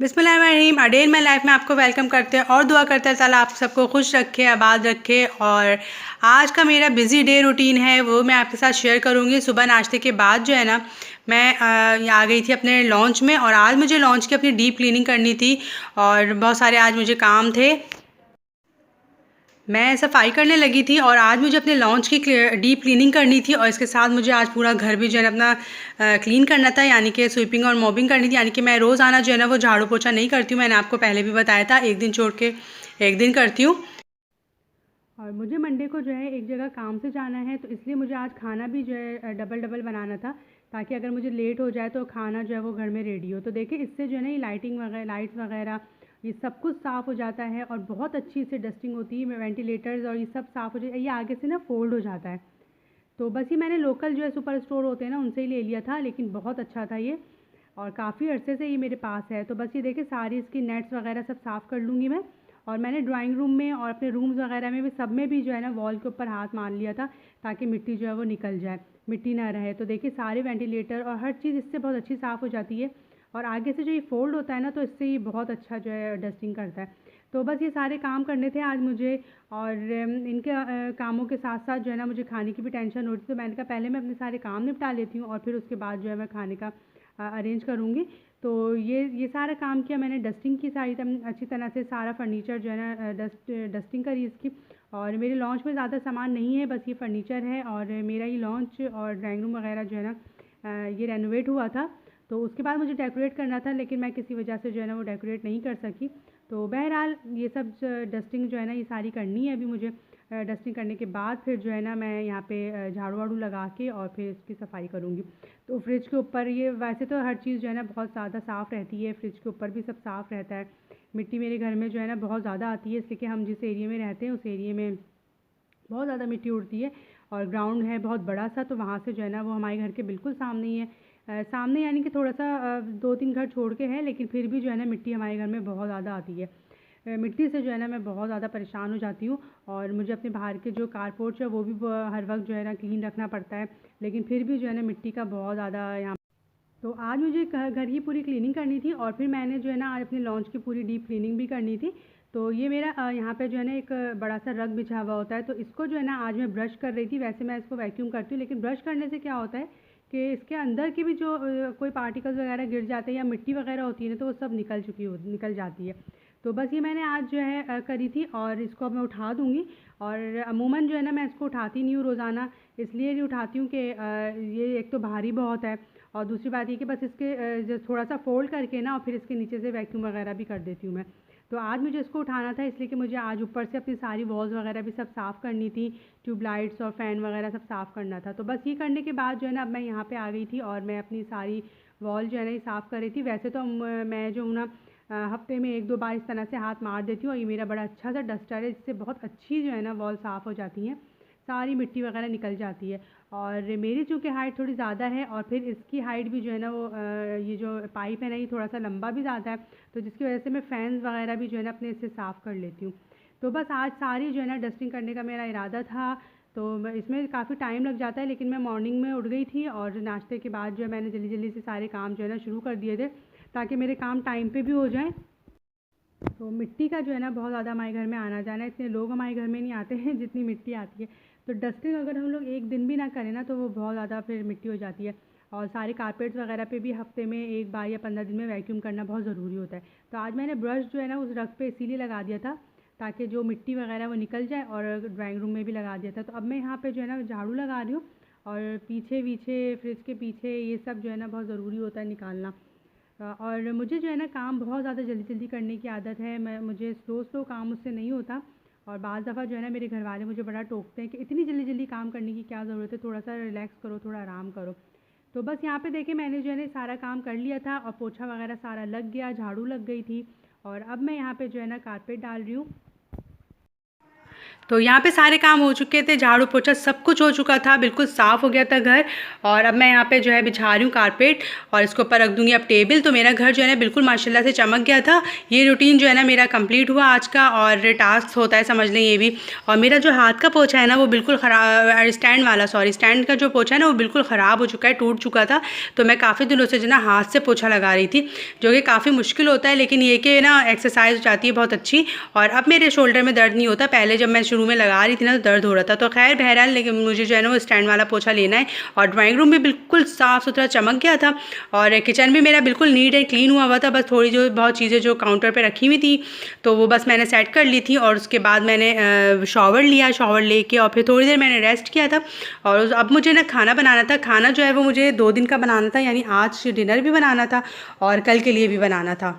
बिस्मिल्लाहिर्रहमानिर्रहीम। A day in my life में आपको वेलकम करते हैं और दुआ करते हैं ताला आप सबको खुश रखे, आबाद रखे। और आज का मेरा बिज़ी डे रूटीन है वो मैं आपके साथ शेयर करूँगी। सुबह नाश्ते के बाद जो है ना मैं आ गई थी अपने लॉन्च में, और आज मुझे लॉन्च की अपनी डीप क्लीनिंग करनी थी और बहुत सारे आज मुझे काम थे। मैं सफाई करने लगी थी और आज मुझे अपने लॉन्च की डीप क्लीनिंग करनी थी, और इसके साथ मुझे आज पूरा घर भी जो है ना अपना क्लीन करना था, यानी कि स्वीपिंग और मॉपिंग करनी थी। यानी कि मैं रोज़ाना जो है ना वो झाड़ू पोछा नहीं करती हूँ, मैंने आपको पहले भी बताया था, एक दिन छोड़ के एक दिन करती हूँ। और मुझे मंडे को जो है एक जगह काम से जाना है, तो इसलिए मुझे आज खाना भी जो है डबल डबल बनाना था, ताकि अगर मुझे लेट हो जाए तो खाना जो है वो घर में रेडी हो। तो देखिए इससे जो है ना ये लाइट्स वगैरह ये सब कुछ साफ़ हो जाता है और बहुत अच्छी से डस्टिंग होती है। वेंटिलेटर्स और ये सब साफ़ हो जाए, ये आगे से ना फ़ोल्ड हो जाता है। तो बस ये मैंने लोकल जो है सुपर स्टोर होते हैं ना उनसे ही ले लिया था, लेकिन बहुत अच्छा था ये, और काफ़ी अरसे से ये मेरे पास है। तो बस ये देखिए सारी इसकी नेट्स वगैरह सब साफ़ कर लूँगी मैं। और मैंने ड्राइंग रूम में और अपने रूम्स वगैरह में भी सब में भी जो है ना वॉल के ऊपर हाथ मार लिया था, ताकि मिट्टी जो है वो निकल जाए, मिट्टी ना रहे। तो देखिए सारे वेंटिलेटर और हर चीज़ इससे बहुत अच्छी साफ़ हो जाती है। और आगे से जो ये फ़ोल्ड होता है ना तो इससे ये बहुत अच्छा जो है डस्टिंग करता है। तो बस ये सारे काम करने थे आज मुझे। और इनके कामों के साथ साथ जो है ना मुझे खाने की भी टेंशन हो रही थी, तो मैंने कहा पहले मैं अपने सारे काम निपटा लेती हूँ और फिर उसके बाद जो है मैं खाने का अरेंज करूँगी। तो ये सारा काम किया मैंने, डस्टिंग की सारी अच्छी तरह से, सारा फर्नीचर जो है ना डस्टिंग करी इसकी। और मेरे लॉन्च में ज़्यादा सामान नहीं है, बस ये फर्नीचर है। और मेरा ये लॉन्च और ड्राइंग रूम वगैरह जो है ना ये रेनोवेट हुआ था, तो उसके बाद मुझे डेकोरेट करना था, लेकिन मैं किसी वजह से जो है ना वो डेकोरेट नहीं कर सकी। तो बहरहाल ये सब डस्टिंग जो है ना ये सारी करनी है अभी मुझे। डस्टिंग करने के बाद फिर जो है ना मैं यहाँ पे झाड़ू वाड़ू लगा के और फिर इसकी सफाई करूँगी। तो फ्रिज के ऊपर ये वैसे तो हर चीज़ जो है ना बहुत ज़्यादा साफ़ रहती है, फ्रिज के ऊपर भी सब साफ़ रहता है। मिट्टी मेरे घर में जो है ना बहुत ज़्यादा आती है, इसलिए कि हम जिस एरिया में रहते हैं उस एरिया में बहुत ज़्यादा मिट्टी उड़ती है। और ग्राउंड है बहुत बड़ा सा, तो वहाँ से जो है ना वो हमारे घर के बिल्कुल सामने ही है। सामने यानी कि थोड़ा सा 2-3 घर छोड़ के है, लेकिन फिर भी जो है ना मिट्टी हमारे घर में बहुत ज़्यादा आती है। मिट्टी से जो है ना मैं बहुत ज़्यादा परेशान हो जाती हूँ, और मुझे अपने बाहर के जो कारपोर्च है वो भी हर वक्त जो है ना क्लीन रखना पड़ता है, लेकिन फिर भी जो है ना मिट्टी का बहुत ज़्यादा यहाँ। तो आज मुझे घर की पूरी क्लीनिंग करनी थी, और फिर मैंने जो है ना आज अपने लॉन्च की पूरी डीप क्लीनिंग भी करनी थी। तो ये मेरा यहाँ पे जो है ना एक बड़ा सा रग बिछा हुआ होता है, तो इसको जो है ना आज मैं ब्रश कर रही थी। वैसे मैं इसको वैक्यूम करती हूँ, लेकिन ब्रश करने से क्या होता है कि इसके अंदर की भी जो कोई पार्टिकल्स वगैरह गिर जाते हैं या मिट्टी वगैरह होती है ना, तो वो सब निकल जाती है। तो बस ये मैंने आज जो है करी थी, और इसको अब मैं उठा दूँगी। और अमूमन जो है ना मैं इसको उठाती नहीं हूँ रोज़ाना, इसलिए नहीं उठाती हूँ कि ये एक तो भारी बहुत है, और दूसरी बात ये कि बस इसके जो थोड़ा सा फ़ोल्ड करके ना और फिर इसके नीचे से वैक्यूम वगैरह भी कर देती हूँ मैं। तो आज मुझे इसको उठाना था, इसलिए कि मुझे आज ऊपर से अपनी सारी वॉल्स वगैरह भी सब साफ़ करनी थी, ट्यूबलाइट्स और फ़ैन वगैरह सब साफ़ करना था। तो बस ये करने के बाद जो है ना अब मैं यहाँ पे आ गई थी, और मैं अपनी सारी वॉल जो है ना ये साफ़ कर रही थी। वैसे तो मैं जो हूँ ना हफ्ते में 1-2 बार इस तरह से हाथ मार देती हूँ, और ये मेरा बड़ा अच्छा सा डस्टर है, जिससे बहुत अच्छी जो है ना वॉल साफ़ हो जाती हैं, सारी मिट्टी वगैरह निकल जाती है। और मेरी चूँकि हाइट थोड़ी ज़्यादा है, और फिर इसकी हाइट भी जो है ना वो ये जो पाइप है ना ये थोड़ा सा लंबा भी ज़्यादा है, तो जिसकी वजह से मैं फ़ैन्स वगैरह भी जो है ना अपने इससे साफ़ कर लेती हूँ। तो बस आज सारी जो है ना डस्टिंग करने का मेरा इरादा था। तो इसमें काफ़ी टाइम लग जाता है, लेकिन मैं मॉर्निंग में उठ गई थी, और नाश्ते के बाद जो है मैंने जल्दी जल्दी से सारे काम जो है ना शुरू कर दिए थे, ताकि मेरे काम टाइम पे भी हो जाएँ। तो मिट्टी का जो है ना बहुत ज़्यादा हमारे घर में आना जाना है, इतने लोग हमारे घर में नहीं आते हैं जितनी मिट्टी आती है। तो डस्टिंग अगर हम लोग एक दिन भी ना करें ना तो वो बहुत ज़्यादा फिर मिट्टी हो जाती है। और सारे कारपेट्स वगैरह पे भी हफ्ते में 1 बार या 15 दिन में वैक्यूम करना बहुत ज़रूरी होता है। तो आज मैंने ब्रश जो है ना उस रग पे इसीलिए लगा दिया था, ताकि जो मिट्टी वगैरह वो निकल जाए, और ड्राइंग रूम में भी लगा दिया था। तो अब मैं यहाँ पे जो है ना झाड़ू लगा रही हूँ, और पीछे पीछे फ्रिज के पीछे ये सब जो है ना बहुत ज़रूरी होता है निकालना। और मुझे जो है ना काम बहुत ज़्यादा जल्दी जल्दी करने की आदत है, मुझे स्लो स्लो काम मुझसे नहीं होता। और बाज़ दफ़ा जो है ना मेरे घर वाले मुझे बड़ा टोकते हैं कि इतनी जल्दी जल्दी काम करने की क्या ज़रूरत है, थोड़ा सा रिलैक्स करो, थोड़ा आराम करो। तो बस यहाँ पे देखिए मैंने जो है ना सारा काम कर लिया था, और पोछा वगैरह सारा लग गया, झाड़ू लग गई थी। और अब मैं यहाँ पे जो है ना कारपेट डाल रही हूँ। तो यहाँ पे सारे काम हो चुके थे, झाड़ू पोछा सब कुछ हो चुका था, बिल्कुल साफ़ हो गया था घर। और अब मैं यहाँ पे जो है बिछा रही हूँ कारपेट और इसके ऊपर रख दूँगी अब टेबल। तो मेरा घर जो है ना बिल्कुल माशाल्लाह से चमक गया था। ये रूटीन जो है ना मेरा कंप्लीट हुआ आज का, और टास्क होता है समझ लें ये भी। और मेरा जो हाथ का पोछा है ना वो बिल्कुल ख़राब, स्टैंड का जो पोछा है ना वो बिल्कुल ख़राब हो चुका है, टूट चुका था। तो मैं काफ़ी दिनों से जो ना हाथ से पोछा लगा रही थी, जो कि काफ़ी मुश्किल होता है, लेकिन ये कि ना एक्सरसाइज हो जाती है बहुत अच्छी। और अब मेरे शोल्डर में दर्द नहीं होता, पहले जब मैं शुरू में लगा रही थी ना तो दर्द हो रहा था। तो खैर बहरहाल, लेकिन मुझे जो है ना वो स्टैंड वाला पोछा लेना है। और ड्राइंग रूम भी बिल्कुल साफ़ सुथरा चमक गया था, और किचन भी मेरा बिल्कुल नीट एंड क्लीन हुआ था। बस थोड़ी जो बहुत चीज़ें जो काउंटर पे रखी हुई थी तो वो बस मैंने सेट कर ली थी। और उसके बाद मैंने शॉवर लिया, शॉवर लेके और फिर थोड़ी देर मैंने रेस्ट किया था। और अब मुझे ना खाना बनाना था। खाना जो है वो मुझे 2 दिन का बनाना था, यानी आज डिनर भी बनाना था और कल के लिए भी बनाना था।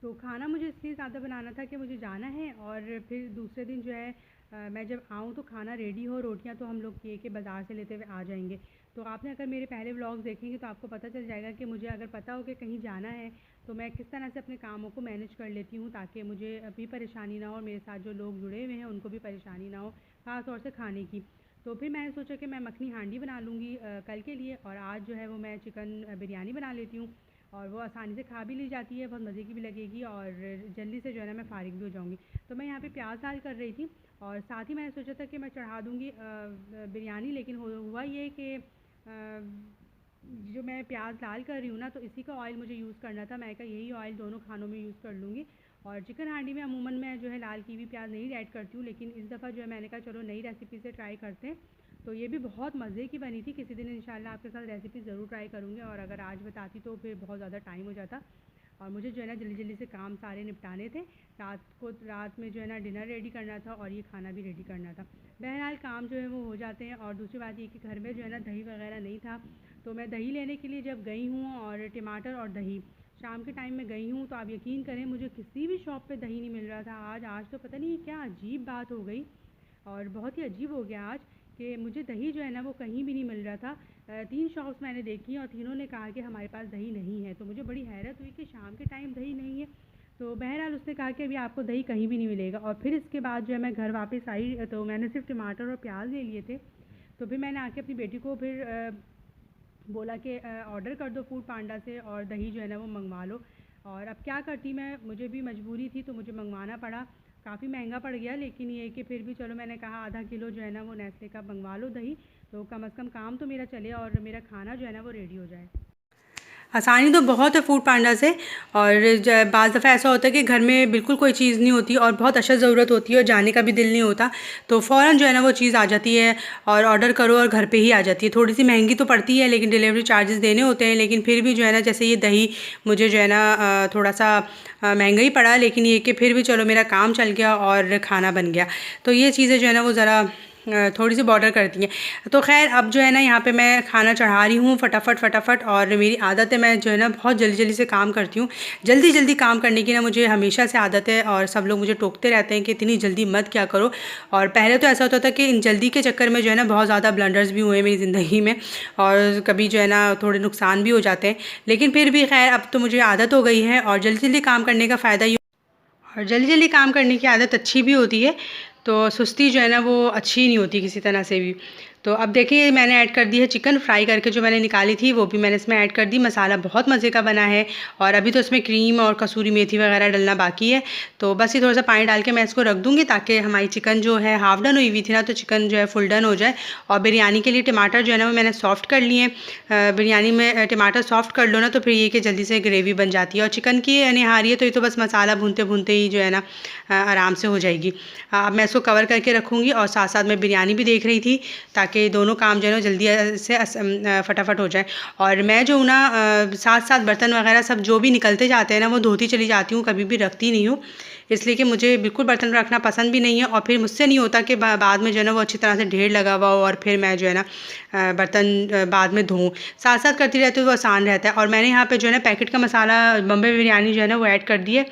तो खाना मुझे इसलिए ज़्यादा बनाना था कि मुझे जाना है, और फिर दूसरे दिन जो है मैं जब आऊँ तो खाना रेडी हो। रोटियां तो हम लोग ये कि बाज़ार से लेते हुए आ जाएंगे। तो आपने अगर मेरे पहले व्लॉग्स देखेंगे तो आपको पता चल जाएगा कि मुझे अगर पता हो कि कहीं जाना है तो मैं किस तरह से अपने कामों को मैनेज कर लेती हूँ, ताकि मुझे भी परेशानी ना हो और मेरे साथ जो लोग जुड़े हुए हैं उनको भी परेशानी ना हो, ख़ास तौर से खाने की। तो फिर मैंने सोचा कि मैं मखनी हांडी बना लूँगी कल के लिए, और आज जो है वो मैं चिकन बिरयानी बना लेती हूँ। और वो आसानी से खा भी ली जाती है, बहुत मज़े की भी लगेगी, और जल्दी से जो है ना मैं फ़ारिग भी हो जाऊँगी। तो मैं यहाँ पे प्याज डाल कर रही थी, और साथ ही मैंने सोचा था कि मैं चढ़ा दूँगी बिरयानी। लेकिन हुआ ये कि जो मैं प्याज डाल कर रही हूँ ना तो इसी का ऑयल मुझे यूज़ करना था। मैं कहा यही ऑयल दोनों खानों में यूज़ कर लूँगी। और चिकन हांडी में अमूमन मैं जो है लाल की भी प्याज नहीं ऐड करती हूँ, लेकिन इस दफ़ा जो है मैंने कहा चलो नई रेसिपी से ट्राई करते हैं। तो ये भी बहुत मज़े की बनी थी। किसी दिन इंशाल्लाह आपके साथ रेसिपी ज़रूर ट्राई करूँगी, और अगर आज बताती तो फिर बहुत ज़्यादा टाइम हो जाता। और मुझे जो है ना जल्दी जल्दी से काम सारे निपटाने थे। रात में जो है ना डिनर रेडी करना था और ये खाना भी रेडी करना था। बहरहाल काम जो है वो हो जाते हैं। और दूसरी बात ये कि घर में जो है ना दही वगैरह नहीं था, तो मैं दही लेने के लिए जब गई हूँ, और टमाटर और दही शाम के टाइम में गई हूँ, तो आप यकीन करें मुझे किसी भी शॉप पे दही नहीं मिल रहा था। आज तो पता नहीं क्या अजीब बात हो गई, और बहुत ही अजीब हो गया आज कि मुझे दही जो है ना वो कहीं भी नहीं मिल रहा था। 3 शॉप्स मैंने देखी और तीनों ने कहा कि हमारे पास दही नहीं है। तो मुझे बड़ी हैरत हुई कि शाम के टाइम दही नहीं है। तो बहरहाल उसने कहा कि अभी आपको दही कहीं भी नहीं मिलेगा। और फिर इसके बाद जो है मैं घर वापस आई, तो मैंने सिर्फ टमाटर और प्याज ले लिए थे। तो फिर मैंने आके अपनी बेटी को फिर बोला कि ऑर्डर कर दो फूड पांडा से, और दही जो है ना वो मंगवा लो। और अब क्या करती मैं, मुझे भी मजबूरी थी तो मुझे मंगवाना पड़ा। काफ़ी महंगा पड़ गया, लेकिन ये कि फिर भी चलो मैंने कहा आधा किलो जो है ना वो नेस्ले का मंगवा लो दही, तो कम से कम काम तो मेरा चले और मेरा खाना जो है ना वो रेडी हो जाए। आसानी तो बहुत है फूड पांडा से। और बाज़ दफ़ा ऐसा होता है कि घर में बिल्कुल कोई चीज़ नहीं होती और बहुत अशद ज़रूरत होती है और जाने का भी दिल नहीं होता, तो फ़ौरन जो है ना वो चीज़ आ जाती है और ऑर्डर करो और घर पे ही आ जाती है। थोड़ी सी महंगी तो पड़ती है, लेकिन डिलीवरी चार्जेस देने होते हैं, लेकिन फिर भी जो है ना जैसे ये दही मुझे जो है ना थोड़ा सा महंगा ही पड़ा, लेकिन ये कि फिर भी चलो मेरा काम चल गया और खाना बन गया। तो ये चीज़ें जो है ना वो ज़रा थोड़ी सी बॉर्डर करती हैं। तो खैर अब जो है ना यहाँ पे मैं खाना चढ़ा रही हूँ फटाफट। और मेरी आदत है, मैं जो है ना बहुत जल्दी जल्दी से काम करती हूँ। जल्दी जल्दी काम करने की ना मुझे हमेशा से आदत है, और सब लोग मुझे टोकते रहते हैं कि इतनी जल्दी मत क्या करो। और पहले तो ऐसा होता था कि इन जल्दी के चक्कर में जो है ना बहुत ज़्यादा ब्लंडर्स भी हुए मेरी ज़िंदगी में, और कभी जो है ना थोड़े नुकसान भी हो जाते हैं। लेकिन फिर भी खैर अब तो मुझे आदत हो गई है, और जल्दी जल्दी काम करने का फ़ायदा ये, और जल्दी जल्दी काम करने की आदत अच्छी भी होती है। तो सुस्ती जो है ना वो अच्छी नहीं होती किसी तरह से भी। तो अब देखिए मैंने ऐड कर दी है चिकन फ्राई करके, जो मैंने निकाली थी वो भी मैंने इसमें ऐड कर दी। मसाला बहुत मज़े का बना है, और अभी तो इसमें क्रीम और कसूरी मेथी वगैरह डलना बाकी है। तो बस ये थोड़ा सा पानी डाल के मैं इसको रख दूँगी, ताकि हमारी चिकन जो है हाफ़ डन हुई हुई थी ना, तो चिकन जो है फुल डन हो जाए। और बिरयानी के लिए टमाटर जो है ना वो मैंने सॉफ़्ट कर लिए हैं। बिरयानी में टमाटर सॉफ़्ट कर लो ना तो फिर ये कि जल्दी से ग्रेवी बन जाती है। और चिकन की निहारी है तो ये तो बस मसाला भूनते भूनते ही जो है ना आराम से हो जाएगी। अब मैं इसको कवर करके रखूँगी, और साथ साथ मैं बिरयानी भी देख रही थी, ताकि दोनों काम जो है ना जल्दी से फटाफट हो जाए। और मैं जो हूँ ना साथ साथ बर्तन वगैरह सब जो भी निकलते जाते हैं ना वो धोती चली जाती हूँ, कभी भी रखती नहीं हूँ, इसलिए कि मुझे बिल्कुल बर्तन रखना पसंद भी नहीं है। और फिर मुझसे नहीं होता कि बाद में जो है ना वो अच्छी तरह से ढेर लगा हुआ हो और फिर मैं जो है ना बर्तन बाद में धोऊँ। साथ साथ करती रहती हूँ, वो आसान रहता है। और मैंने यहाँ पे जो है ना पैकेट का मसाला बम्बई बिरयानी जो है ना वो ऐड कर दिए।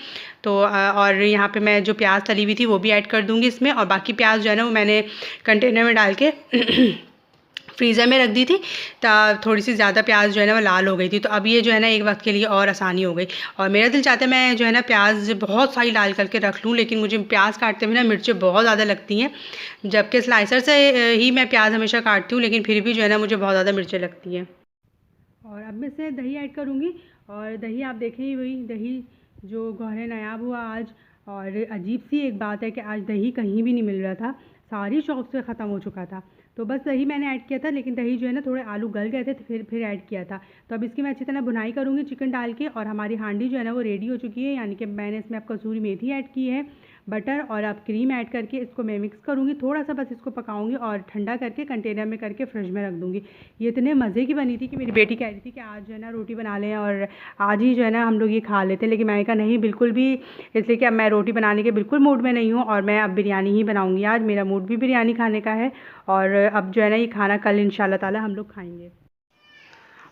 तो और यहाँ पे मैं जो प्याज तली हुई थी वो भी ऐड कर दूँगी इसमें, और बाकी प्याज जो है ना वो मैंने कंटेनर में डाल के फ्रीज़र में रख दी थी, थोड़ी सी ज़्यादा प्याज जो है ना वो लाल हो गई थी। तो अब ये जो है ना एक वक्त के लिए और आसानी हो गई। और मेरा दिल चाहता है मैं जो है ना प्याज बहुत सारी लाल करके रख लूँ, लेकिन मुझे प्याज काटते हुए ना मिर्चें बहुत ज़्यादा लगती हैं, जबकि स्लाइसर से ही मैं प्याज हमेशा काटती हूँ, लेकिन फिर भी जो है ना मुझे बहुत ज़्यादा मिर्चें लगती हैं। और अब मैं इसमें दही ऐड करूँगी। और दही आप देखें ही, वही दही जो गौहर नायाब हुआ आज। और अजीब सी एक बात है कि आज दही कहीं भी नहीं मिल रहा था, सारी शॉप से ख़त्म हो चुका था। तो बस दही मैंने ऐड किया था, लेकिन दही जो है ना थोड़े आलू गल गए थे, तो फिर ऐड किया था। तो अब इसकी मैं अच्छी तरह भुनाई करूँगी चिकन डाल के। और हमारी हांडी जो है ना वो रेडी हो चुकी है, यानी कि मैंने इसमें अब कसूरी मेथी ऐड की है, बटर और अब क्रीम ऐड करके इसको मैं मिक्स करूँगी। थोड़ा सा बस इसको पकाऊँगी और ठंडा करके कंटेनर में करके फ्रिज में रख दूँगी। ये इतने मज़े की बनी थी कि मेरी बेटी कह रही थी कि आज जो है ना रोटी बना लें और आज ही जो है ना हम लोग ये खा लेते हैं, लेकिन मैंने कहा नहीं बिल्कुल भी, इसलिए कि अब मैं रोटी बनाने के बिल्कुल मूड में नहीं हूँ और मैं अब बिरयानी ही बनाऊँगी। आज मेरा मूड भी बिरयानी खाने का है और अब जो है ना ये खाना कल इंशाल्लाह ताला हम लोग खाएँगे।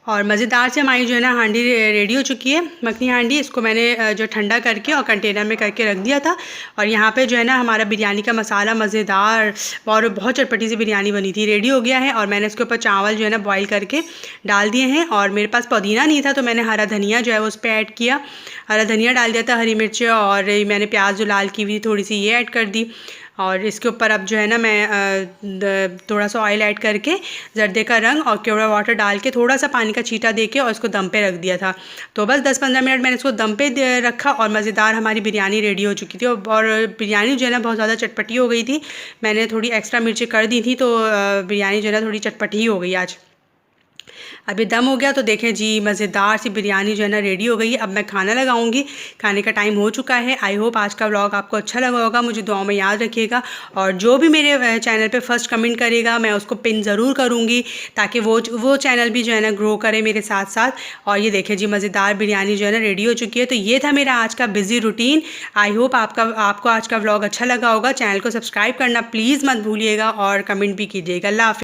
और मज़ेदार से हमारी जो है ना हांडी रेडी हो चुकी है, मखनी हांडी। इसको मैंने जो ठंडा करके और कंटेनर में करके रख दिया था। और यहाँ पे जो है ना हमारा बिरयानी का मसाला मज़ेदार और बहुत चटपटी सी बिरयानी बनी थी, रेडी हो गया है। और मैंने इसके ऊपर चावल जो है ना बॉईल करके डाल दिए हैं। और मेरे पास पुदीना नहीं था, तो मैंने हरा धनिया जो है वो उस पर ऐड किया, हरा धनिया डाल दिया था, हरी मिर्चें, और मैंने प्याज जो लाल की हुई थोड़ी सी ये ऐड कर दी। और इसके ऊपर अब जो है ना मैं थोड़ा सा ऑयल ऐड करके जर्दे का रंग और केवड़ा वाटर डाल के थोड़ा सा पानी का छींटा दे के और इसको दम पे रख दिया था। तो बस 10-15 मिनट मैंने इसको दम पे रखा और मज़ेदार हमारी बिरयानी रेडी हो चुकी थी। और बिरयानी जो है ना बहुत ज़्यादा चटपटी हो गई थी, मैंने थोड़ी एक्स्ट्रा मिर्ची कर दी थी, तो बिरयानी जो है ना थोड़ी चटपटी ही हो गई आज। अब ये दम हो गया तो देखें जी, मज़ेदार सी बिरयानी जो है ना रेडी हो गई है। अब मैं खाना लगाऊंगी, खाने का टाइम हो चुका है। आई होप आज का व्लॉग आपको अच्छा लगा होगा, मुझे दुआओं में याद रखिएगा। और जो भी मेरे चैनल पे फर्स्ट कमेंट करेगा मैं उसको पिन ज़रूर करूँगी, ताकि वो चैनल भी जो है ना ग्रो करे मेरे साथ साथ। और ये देखें जी, मज़ेदार बिरयानी जो है ना रेडी हो चुकी है। तो ये था मेरा आज का बिज़ी रूटीन। आई होप आपको आज का व्लॉग अच्छा लगा होगा। चैनल को सब्सक्राइब करना प्लीज़ मत भूलिएगा और कमेंट भी कीजिएगा। अल्लाह हाफ़िज़।